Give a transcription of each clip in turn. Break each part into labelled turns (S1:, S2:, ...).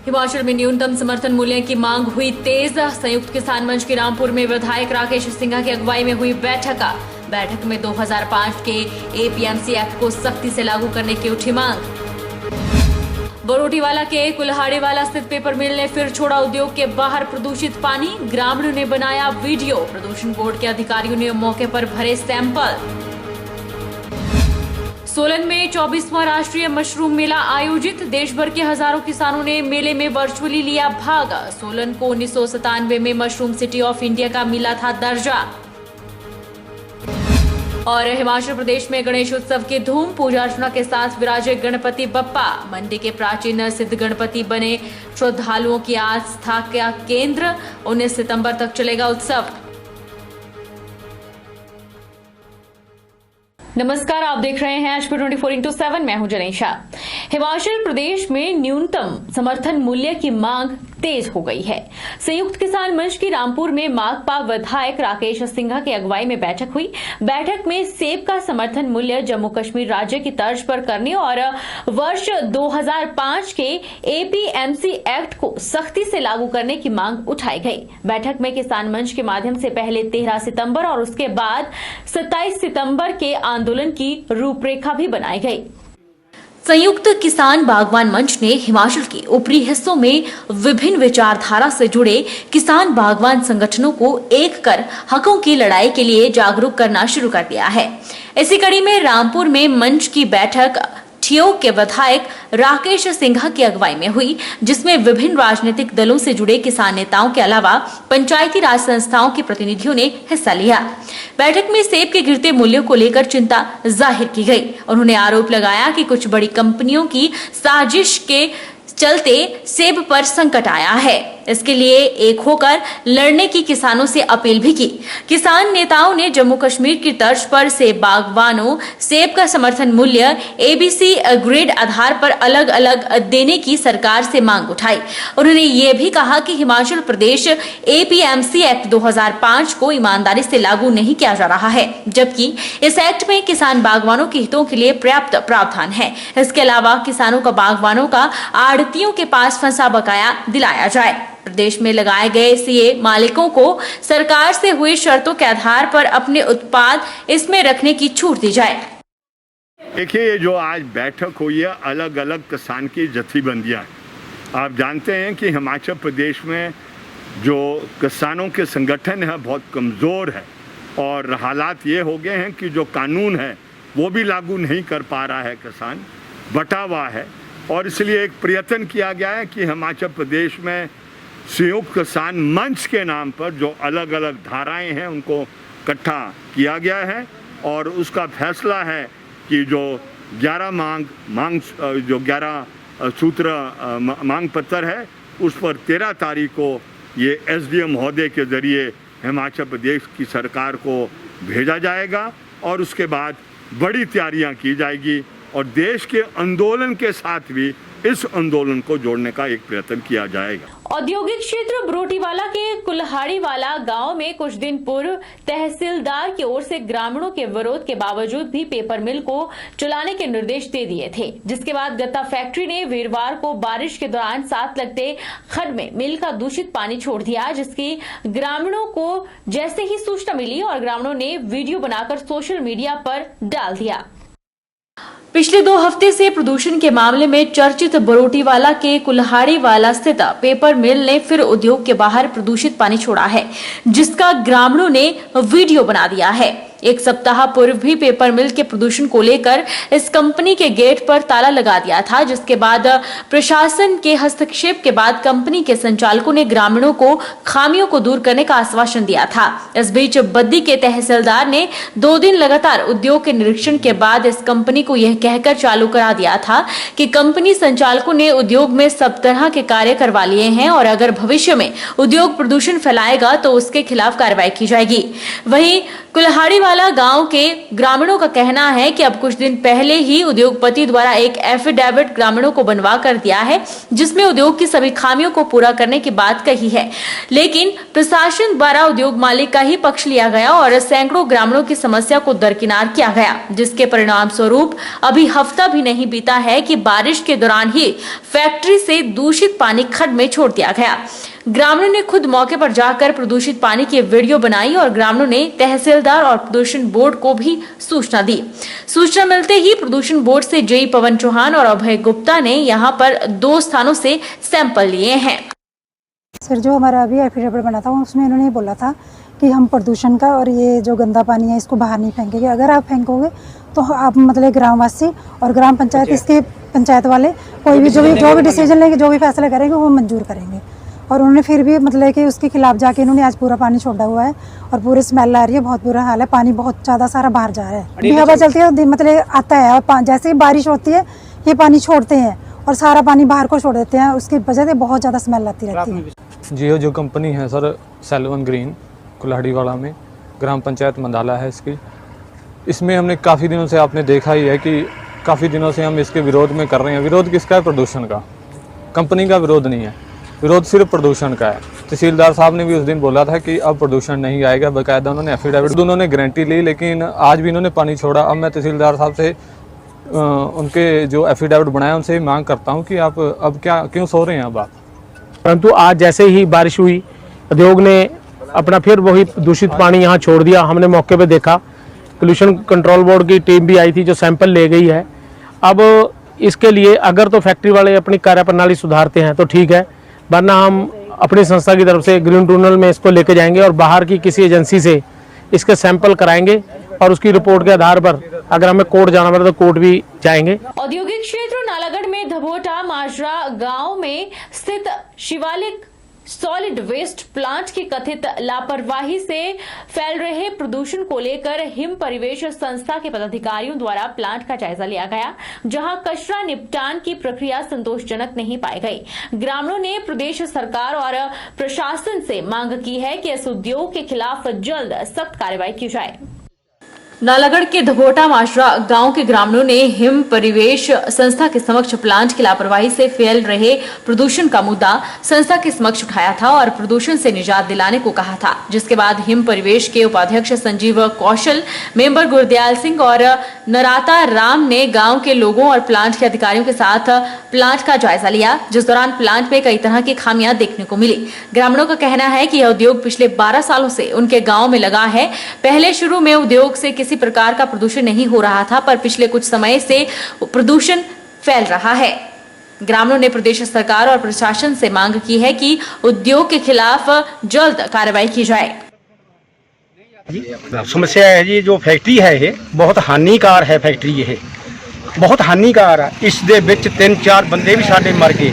S1: हिमाचल में न्यूनतम समर्थन मूल्य की मांग हुई तेज। संयुक्त किसान मंच की रामपुर में विधायक राकेश सिंघा की अगुवाई में हुई बैठक में 2005 के एपीएमसी एक्ट को सख्ती से लागू करने की उठी मांग। बरोटीवाला के कुल्हाड़ीवाला स्थित पेपर मिल ने फिर छोड़ा उद्योग के बाहर प्रदूषित पानी। ग्रामीणों ने बनाया वीडियो। प्रदूषण बोर्ड के अधिकारियों ने मौके पर भरे सैंपल। सोलन में 24वां राष्ट्रीय मशरूम मेला आयोजित। देश भर के हजारों किसानों ने मेले में वर्चुअली लिया भाग। सोलन को 1997 में मशरूम सिटी ऑफ इंडिया का मिला था दर्जा। और हिमाचल प्रदेश में गणेश उत्सव की धूम। पूजा अर्चना के साथ विराजे गणपति बप्पा। मंडी के प्राचीन सिद्ध गणपति बने श्रद्धालुओं की आस्था का केंद्र। 19 सितंबर तक चलेगा उत्सव। नमस्कार, आप देख रहे हैं आज 24x7। मैं हूं जनेशा। हिमाचल प्रदेश में न्यूनतम समर्थन मूल्य की मांग तेज हो गई है। संयुक्त किसान मंच की रामपुर में माकपा विधायक राकेश सिंघा की अगुवाई में बैठक हुई। बैठक में सेब का समर्थन मूल्य जम्मू कश्मीर राज्य की तर्ज पर करने और वर्ष 2005 के एपीएमसी एक्ट को सख्ती से लागू करने की मांग उठाई गई। बैठक में किसान मंच के माध्यम से पहले 13 सितंबर और उसके बाद 27 सितंबर के आंदोलन की रूपरेखा भी बनाई गई। संयुक्त किसान बागवान मंच ने हिमाचल के ऊपरी हिस्सों में विभिन्न विचारधारा से जुड़े किसान बागवान संगठनों को एक कर हकों की लड़ाई के लिए जागरूक करना शुरू कर दिया है। इसी कड़ी में रामपुर में मंच की बैठक ठियोग के विधायक राकेश सिंघा की अगुवाई में हुई, जिसमें विभिन्न राजनीतिक दलों से जुड़े किसान नेताओं के अलावा पंचायती राज संस्थाओं के प्रतिनिधियों ने हिस्सा लिया। बैठक में सेब के गिरते मूल्यों को लेकर चिंता जाहिर की गई। उन्होंने आरोप लगाया कि कुछ बड़ी कंपनियों की साजिश के चलते सेब पर संकट आया है। इसके लिए एक होकर लड़ने की किसानों से अपील भी की। किसान नेताओं ने जम्मू कश्मीर की तर्ज पर सेब बागवानों सेब का समर्थन मूल्य एबीसी ग्रेड आधार पर अलग अलग देने की सरकार से मांग उठाई। उन्होंने ये भी कहा कि हिमाचल प्रदेश एपीएमसी एक्ट 2005 को ईमानदारी से लागू नहीं किया जा रहा है, जबकि इस एक्ट में किसान बागवानों के हितों के लिए पर्याप्त प्रावधान है। इसके अलावा किसानों का बागवानों का आड़तियों के पास फंसा बकाया दिलाया जाए। प्रदेश में लगाए गए सीए मालिकों को सरकार से हुई शर्तों के आधार पर अपने उत्पाद इसमें रखने की छूट दी जाए।
S2: देखिए, ये जो आज बैठक हुई है, अलग अलग किसान की जथेबंदियां। आप जानते हैं कि हिमाचल प्रदेश में जो किसानों के संगठन है बहुत कमज़ोर है और हालात ये हो गए हैं कि जो कानून है वो भी लागू नहीं कर पा रहा है। किसान बटा हुआ है और इसलिए एक प्रयत्न किया गया है कि हिमाचल प्रदेश में संयुक्त किसान मंच के नाम पर जो अलग अलग धाराएं हैं उनको इकट्ठा किया गया है और उसका फैसला है कि जो 11 सूत्र मांग पत्र है उस पर 13 तारीख को ये एसडीएम महोदय के ज़रिए हिमाचल प्रदेश की सरकार को भेजा जाएगा और उसके बाद बड़ी तैयारियां की जाएगी और देश के आंदोलन के साथ भी इस आंदोलन को जोड़ने का एक प्रयत्न किया जाएगा।
S1: औद्योगिक क्षेत्र बरोटीवाला के कुल्हाड़ीवाला गांव में कुछ दिन पूर्व तहसीलदार की ओर से ग्रामीणों के विरोध के बावजूद भी पेपर मिल को चलाने के निर्देश दे दिए थे, जिसके बाद गत्ता फैक्ट्री ने वीरवार को बारिश के दौरान साथ लगते खड्ड में मिल का दूषित पानी छोड़ दिया, जिसकी ग्रामीणों को जैसे ही सूचना मिली और ग्रामीणों ने वीडियो बनाकर सोशल मीडिया पर डाल दिया। पिछले 2 हफ्ते से प्रदूषण के मामले में चर्चित बरोटीवाला के कुल्हाड़ीवाला स्थित पेपर मिल ने फिर उद्योग के बाहर प्रदूषित पानी छोड़ा है, जिसका ग्रामीणों ने वीडियो बना दिया है। एक सप्ताह पूर्व भी पेपर मिल के प्रदूषण को लेकर इस कंपनी के गेट पर ताला लगा दिया था, जिसके बाद प्रशासन के हस्तक्षेप के बाद कंपनी के संचालकों ने ग्रामीणों को खामियों को दूर करने का आश्वासन दिया था। इस बीच बद्दी के तहसीलदार ने 2 दिन लगातार उद्योग के निरीक्षण के बाद इस कंपनी को यह कहकर चालू करा दिया था कि कंपनी संचालकों ने उद्योग में सब तरह के कार्य करवा लिए हैं और अगर भविष्य में उद्योग प्रदूषण फैलाएगा तो उसके खिलाफ कार्रवाई की जाएगी। वहीं कुल्हाड़ीवाला गांव के ग्रामीणों का कहना है कि अब कुछ दिन पहले ही उद्योगपति द्वारा एक एफिडेविट ग्रामीणों को बनवा कर दिया है, जिसमें उद्योग की सभी खामियों को पूरा करने की बात कही है, लेकिन प्रशासन द्वारा उद्योग मालिक का ही पक्ष लिया गया और सैकड़ों ग्रामीणों की समस्या को दरकिनार किया गया, जिसके परिणाम स्वरूप अभी हफ्ता भी नहीं बीता है कि बारिश के दौरान ही फैक्ट्री से दूषित पानी खड्ड में छोड़ दिया गया। ग्रामीणों ने खुद मौके पर जाकर प्रदूषित पानी की वीडियो बनाई और ग्रामीणों ने तहसीलदार और प्रदूषण बोर्ड को भी सूचना दी। सूचना मिलते ही प्रदूषण बोर्ड से जेई पवन चौहान और अभय गुप्ता ने यहां पर 2 स्थानों से सैंपल लिए हैं।
S3: सर, जो हमारा अभी एफिडेविट बना था उसमें इन्होंने बोला था कि हम प्रदूषण का और ये जो गंदा पानी है इसको बाहर नहीं फेंकेंगे। अगर आप फेंकोगे तो आप मतलब ग्रामवासी और ग्राम पंचायत, इसके पंचायत वाले कोई भी जो भी डिसीजन लेंगे, जो भी फैसला करेंगे वो मंजूर करेंगे। और उन्होंने फिर भी मतलब कि उसके खिलाफ जाके इन्होंने आज पूरा पानी छोड़ा हुआ है और पूरी स्मेल आ रही है, बहुत बुरा हाल है। पानी बहुत ज़्यादा सारा बाहर जा रहा है, हवा चलती है मतलब आता है और जैसे ही बारिश होती है ये पानी छोड़ते हैं और सारा पानी बाहर को छोड़ देते हैं, उसकी वजह से बहुत ज़्यादा स्मेल आती रहती है।
S4: जियो जो कंपनी है सर, सेल्वन ग्रीन कुल्हाड़ीवाला में, ग्राम पंचायत मंडाला है इसकी। इसमें हमने काफ़ी दिनों से, आपने देखा ही है कि काफ़ी दिनों से हम इसके विरोध में कर रहे हैं। विरोध किसका है? प्रदूषण का। कंपनी का विरोध नहीं है, विरोध सिर्फ प्रदूषण का है। तहसीलदार साहब ने भी उस दिन बोला था कि अब प्रदूषण नहीं आएगा, बाकायदा उन्होंने एफिडेविट, उन्होंने गारंटी ली, लेकिन आज भी इन्होंने पानी छोड़ा। अब मैं तहसीलदार साहब से उनके जो एफिडेविट बनाया उनसे मांग करता हूं कि आप अब क्यों सो रहे हैं अब आप।
S5: परंतु आज जैसे ही बारिश हुई, उद्योग ने अपना फिर वही दूषित पानी यहाँ छोड़ दिया। हमने मौके पे देखा, पोल्यूशन कंट्रोल बोर्ड की टीम भी आई थी जो सैंपल ले गई है। अब इसके लिए अगर तो फैक्ट्री वाले अपनी कार्यप्रणाली सुधारते हैं तो ठीक है, वरना हम अपनी संस्था की तरफ से ग्रीन ट्रिब्यूनल में इसको लेके जाएंगे और बाहर की किसी एजेंसी से इसके सैंपल कराएंगे और उसकी रिपोर्ट के आधार पर अगर हमें कोर्ट जाना पड़े तो कोर्ट भी जाएंगे।
S1: औद्योगिक क्षेत्र नालागढ़ में धबोटा माजरा गांव में स्थित शिवालिक सॉलिड वेस्ट प्लांट की कथित लापरवाही से फैल रहे प्रदूषण को लेकर हिम परिवेश संस्था के पदाधिकारियों द्वारा प्लांट का जायजा लिया गया, जहां कचरा निपटान की प्रक्रिया संतोषजनक नहीं पाई गई। ग्रामीणों ने प्रदेश सरकार और प्रशासन से मांग की है कि इस उद्योग के खिलाफ जल्द सख्त कार्रवाई की जाए। नालागढ़ के धबोटा माजरा गांव के ग्रामीणों ने हिम परिवेश संस्था के समक्ष प्लांट की लापरवाही से फैल रहे प्रदूषण का मुद्दा संस्था के समक्ष उठाया था और प्रदूषण से निजात दिलाने को कहा था, जिसके बाद हिम परिवेश के उपाध्यक्ष संजीव कौशल, मेंबर गुरदयाल सिंह और नराता राम ने गांव के लोगों और प्लांट के अधिकारियों के साथ प्लांट का जायजा लिया, जिस दौरान प्लांट में कई तरह की खामियां देखने को मिली। ग्रामीणों का कहना है कि यह उद्योग पिछले 12 सालों से उनके गाँव में लगा है। पहले शुरू में उद्योग से किसी प्रकार का प्रदूषण नहीं हो रहा था, पर पिछले कुछ समय से प्रदूषण फैल रहा है। ग्रामीणों ने प्रदेश सरकार और प्रशासन से मांग की है कि उद्योग के खिलाफ जल्द कार्रवाई की जाए।
S6: समस्या है जी, जो फैक्ट्री है ये बहुत हानिकार है। फैक्ट्री ये बहुत हानिकार है। इस दे विच 3-4 ਬੰਦੇ ਵੀ ਸਾਡੇ ਮਰ ਗਏ,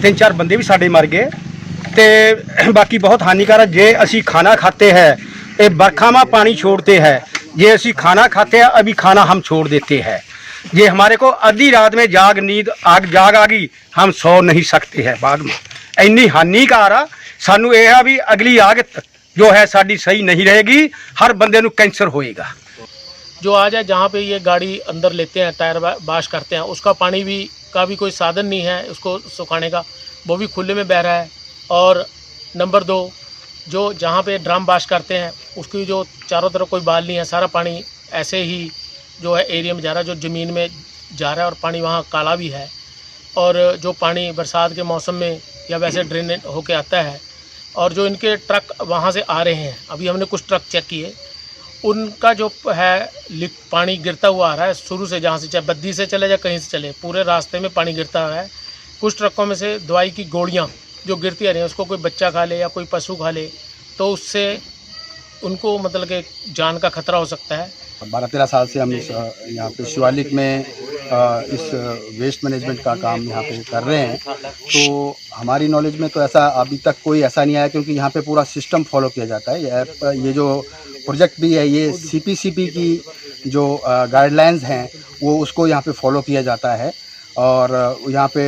S6: 3-4 ਬੰਦੇ ਵੀ ਸਾਡੇ ਮਰ ਗਏ ਤੇ ਬਾਕੀ बहुत हानिकार है। जे ਅਸੀਂ खाना खाते हैं ये बरखा में पानी छोड़ते हैं, ये असी खाना खाते हैं अभी खाना हम छोड़ देते हैं। ये हमारे को आधी रात में नींद जाग आ गई, हम सो नहीं सकते हैं बाग में। इन्नी हानिकार आ सानू ये है भी अगली आगत जो है साड़ी सही नहीं रहेगी, हर बंदे नू कैंसर होएगा।
S5: जो आज है जहाँ पे ये गाड़ी अंदर लेते हैं, टायर वाश करते हैं, उसका पानी भी का भी कोई साधन नहीं है उसको सुखाने का, वो भी खुले में बह रहा है। और नंबर 2, जो जहाँ पे ड्रम वाश करते हैं उसकी जो चारों तरफ कोई बाल नहीं है, सारा पानी ऐसे ही जो है एरिया में जा रहा है, जो ज़मीन में जा रहा है और पानी वहाँ काला भी है। और जो पानी बरसात के मौसम में या वैसे ड्रेन होके आता है, और जो इनके ट्रक वहाँ से आ रहे हैं, अभी हमने कुछ ट्रक चेक किए, उनका जो है पानी गिरता हुआ आ रहा है शुरू से, जहाँ से चाहे बद्दी से चले या कहीं से चले, पूरे रास्ते में पानी गिरता आ रहा है। कुछ ट्रकों में से दवाई की गोलियाँ जो गिरती आ रही हैं, उसको कोई बच्चा खा ले या कोई पशु खा ले तो उससे उनको मतलब कि जान का खतरा हो सकता है।
S7: 12-13 साल से हम इस यहाँ पे शिवालिक में इस वेस्ट मैनेजमेंट का काम यहाँ पे कर रहे हैं। तो हमारी नॉलेज में तो ऐसा अभी तक कोई ऐसा नहीं आया, क्योंकि यहाँ पे पूरा सिस्टम फॉलो किया जाता है। ये जो प्रोजेक्ट भी है ये CPCB की जो गाइडलाइंस हैं वो उसको यहाँ पे फॉलो किया जाता है। और यहाँ पे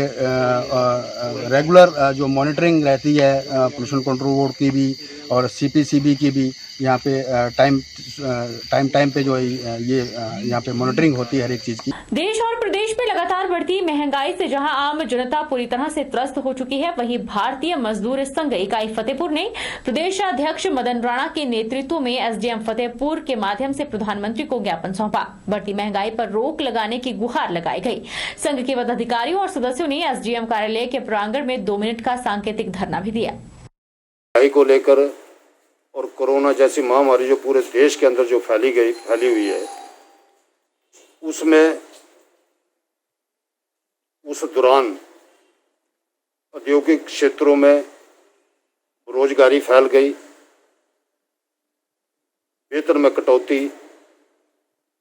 S7: रेगुलर जो मॉनिटरिंग रहती है पोल्यूशन कंट्रोल बोर्ड की भी और CPCB की भी, यहाँ पे टाइम पे जो ये यहाँ पे मॉनिटरिंग होती है हर एक चीज़ की।
S1: देश और प्रदेश में लगातार बढ़ती महंगाई से जहां आम जनता पूरी तरह से त्रस्त हो चुकी है, वहीं भारतीय मजदूर संघ इकाई फतेहपुर ने प्रदेशाध्यक्ष मदन राणा के नेतृत्व में एसडीएम फतेहपुर के माध्यम से प्रधानमंत्री को ज्ञापन सौंपा। बढ़ती महंगाई पर रोक लगाने की गुहार लगाई गई। संघ के पदाधिकारियों और सदस्यों ने एसडीएम कार्यालय के प्रांगण में 2 मिनट का सांकेतिक धरना भी दिया।
S8: महंगाई को लेकर और कोरोना जैसी महामारी जो पूरे देश के अंदर जो फैली हुई है, उसमें उस दौरान औद्योगिक क्षेत्रों में रोजगारी फैल गई, वेतन में कटौती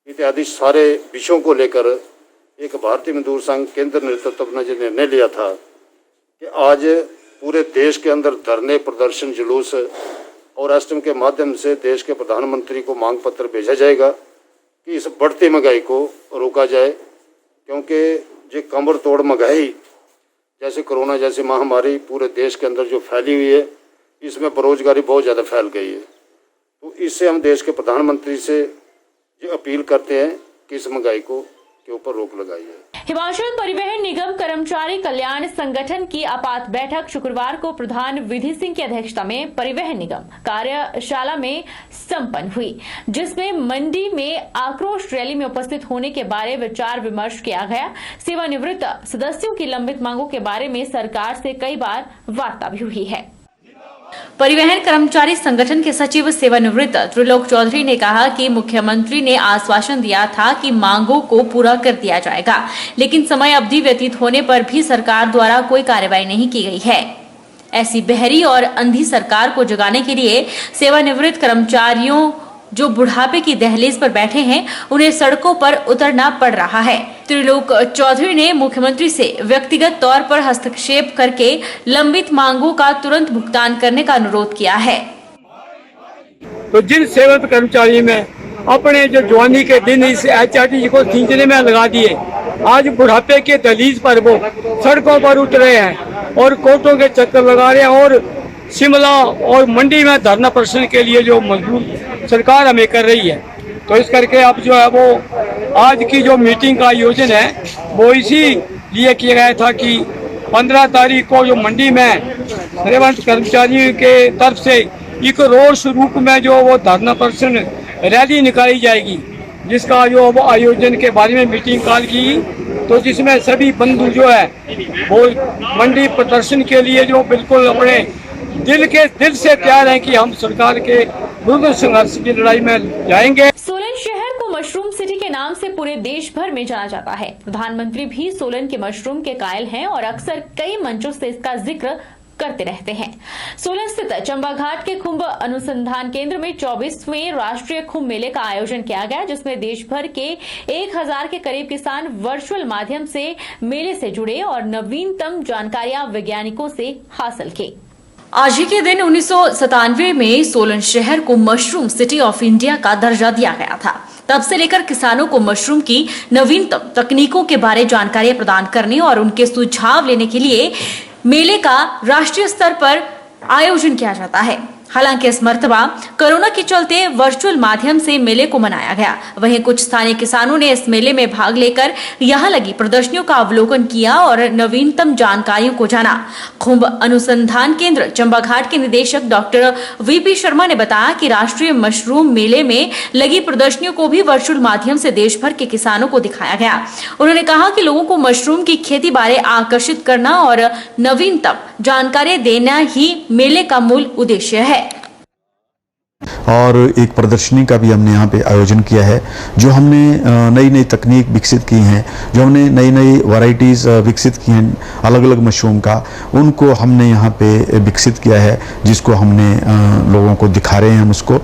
S8: इत्यादि सारे विषयों को लेकर एक भारतीय मजदूर संघ केंद्र नेतृत्व ने जो निर्णय लिया था कि आज पूरे देश के अंदर धरने, प्रदर्शन, जुलूस और एसडीएम के माध्यम से देश के प्रधानमंत्री को मांग पत्र भेजा जाएगा कि इस बढ़ती महंगाई को रोका जाए, क्योंकि जो कमर तोड़ महंगाई जैसे कोरोना जैसी महामारी पूरे देश के अंदर जो फैली हुई है, इसमें बेरोजगारी बहुत ज़्यादा फैल गई है। तो इससे हम देश के प्रधानमंत्री से ये अपील करते हैं कि इस महंगाई को के ऊपर रोक लगाई है।
S1: हिमाचल परिवहन निगम कर्मचारी कल्याण संगठन की आपात बैठक शुक्रवार को प्रधान विधि सिंह की अध्यक्षता में परिवहन निगम कार्यशाला में संपन्न हुई, जिसमें मंडी में आक्रोश रैली में उपस्थित होने के बारे विचार विमर्श किया गया। सेवानिवृत्त सदस्यों की लंबित मांगों के बारे में सरकार से कई बार वार्ता भी हुई है। परिवहन कर्मचारी संगठन के सचिव सेवानिवृत्त त्रिलोक चौधरी ने कहा कि मुख्यमंत्री ने आश्वासन दिया था कि मांगों को पूरा कर दिया जाएगा, लेकिन समय अवधि व्यतीत होने पर भी सरकार द्वारा कोई कार्रवाई नहीं की गई है। ऐसी बहरी और अंधी सरकार को जगाने के लिए सेवानिवृत्त कर्मचारियों जो बुढ़ापे की दहलीज पर बैठे हैं, उन्हें सड़कों पर उतरना पड़ रहा है। त्रिलोक चौधरी ने मुख्यमंत्री से व्यक्तिगत तौर पर हस्तक्षेप करके लंबित मांगों का तुरंत भुगतान करने का अनुरोध किया है।
S6: तो जिन सेवानिवृत्त कर्मचारी में अपने जो जवानी के दिन इस HRTC को खींचने में लगा दिए, आज बुढ़ापे के दहलीज पर वो सड़कों पर उतर रहे हैं और कोर्टों के चक्कर लगा रहे हैं और शिमला और मंडी में धरना प्रदर्शन के लिए जो मजबूर सरकार हमें कर रही है। तो इस करके अब जो है वो आज की जो मीटिंग का आयोजन है वो इसी लिए किया गया था कि 15 तारीख को जो मंडी में सेवानिवृत्त कर्मचारियों के तरफ से एक रोड रूप में जो वो धरना प्रदर्शन रैली निकाली जाएगी, जिसका जो वो आयोजन के बारे में मीटिंग कॉल की, तो जिसमें सभी बंधु जो है वो मंडी प्रदर्शन के लिए जो बिल्कुल अपने दिल से तैयार हैं कि हम सरकार के विरुद्ध संघर्ष की लड़ाई में जाएंगे।
S1: सोलन शहर को मशरूम सिटी के नाम से पूरे देश भर में जाना जाता है। प्रधानमंत्री भी सोलन के मशरूम के कायल हैं और अक्सर कई मंचों से इसका जिक्र करते रहते हैं। सोलन स्थित चंबा घाट के खुम्ब अनुसंधान केंद्र में 24वें राष्ट्रीय खुम्ब मेले का आयोजन किया गया, जिसमें देश भर के 1000 के करीब किसान वर्चुअल माध्यम से मेले से जुड़े और नवीनतम जानकारियां वैज्ञानिकों से हासिल की। आज ही के दिन 1997 में सोलन शहर को मशरूम सिटी ऑफ इंडिया का दर्जा दिया गया था। तब से लेकर किसानों को मशरूम की नवीनतम तकनीकों के बारे जानकारी प्रदान करने और उनके सुझाव लेने के लिए मेले का राष्ट्रीय स्तर पर आयोजन किया जाता है। हालांकि इस मर्तबा कोरोना के चलते वर्चुअल माध्यम से मेले को मनाया गया। वहीं कुछ स्थानीय किसानों ने इस मेले में भाग लेकर यहां लगी प्रदर्शनियों का अवलोकन किया और नवीनतम जानकारियों को जाना। खुम्ब अनुसंधान केंद्र चंबा घाट के निदेशक डॉक्टर वीपी शर्मा ने बताया कि राष्ट्रीय मशरूम मेले में लगी प्रदर्शनियों को भी वर्चुअल माध्यम से देश भर के किसानों को दिखाया गया। उन्होंने कहा कि लोगों को मशरूम की खेती बारे आकर्षित करना और नवीनतम जानकारी देना ही मेले का मूल उद्देश्य है।
S9: और एक प्रदर्शनी का भी हमने यहाँ पे आयोजन किया है, जो हमने नई नई तकनीक विकसित की हैं, जो हमने नई नई वैरायटीज़ विकसित की हैं अलग अलग मशरूम का, उनको हमने यहाँ पे विकसित किया है, जिसको हमने लोगों को दिखा रहे हैं हम उसको,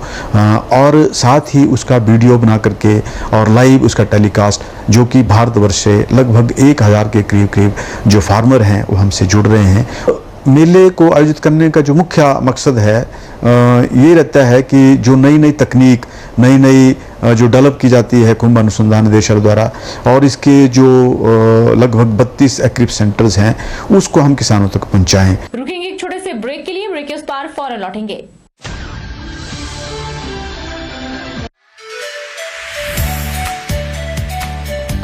S9: और साथ ही उसका वीडियो बना करके और लाइव उसका टेलीकास्ट, जो कि भारतवर्ष से लगभग 1000 के करीब जो फार्मर हैं वो हमसे जुड़ रहे हैं। मेले को आयोजित करने का जो मुख्य मकसद है ये रहता है कि जो नई नई तकनीक जो डेवलप की जाती है खुम्ब अनुसंधान निदेशालय द्वारा, और इसके जो लगभग 32 एक्रिप सेंटर्स हैं, उसको हम किसानों तक पहुंचाएं।
S1: रुकेंगे एक छोटे से ब्रेक के लिए, ब्रेक के उस पार फौरन लौटेंगे।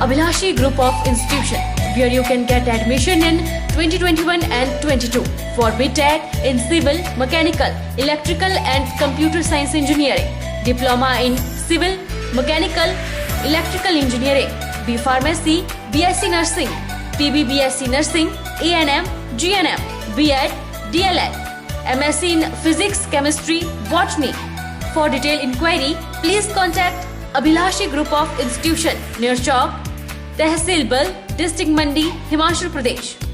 S1: Abhilashi Group of Institution, where you can get admission in 2021 and 22 for BTech in Civil, Mechanical, Electrical and Computer Science Engineering, Diploma in Civil, Mechanical, Electrical Engineering, B Pharmacy, BSc Nursing, PB BSc Nursing, A&M, GNM, B.Ed, DLEd, MSc in Physics, Chemistry, Botany. For detailed inquiry, please contact Abhilashi Group of Institution near Chowk, Tehsil Bal, District Mandi, Himachal Pradesh.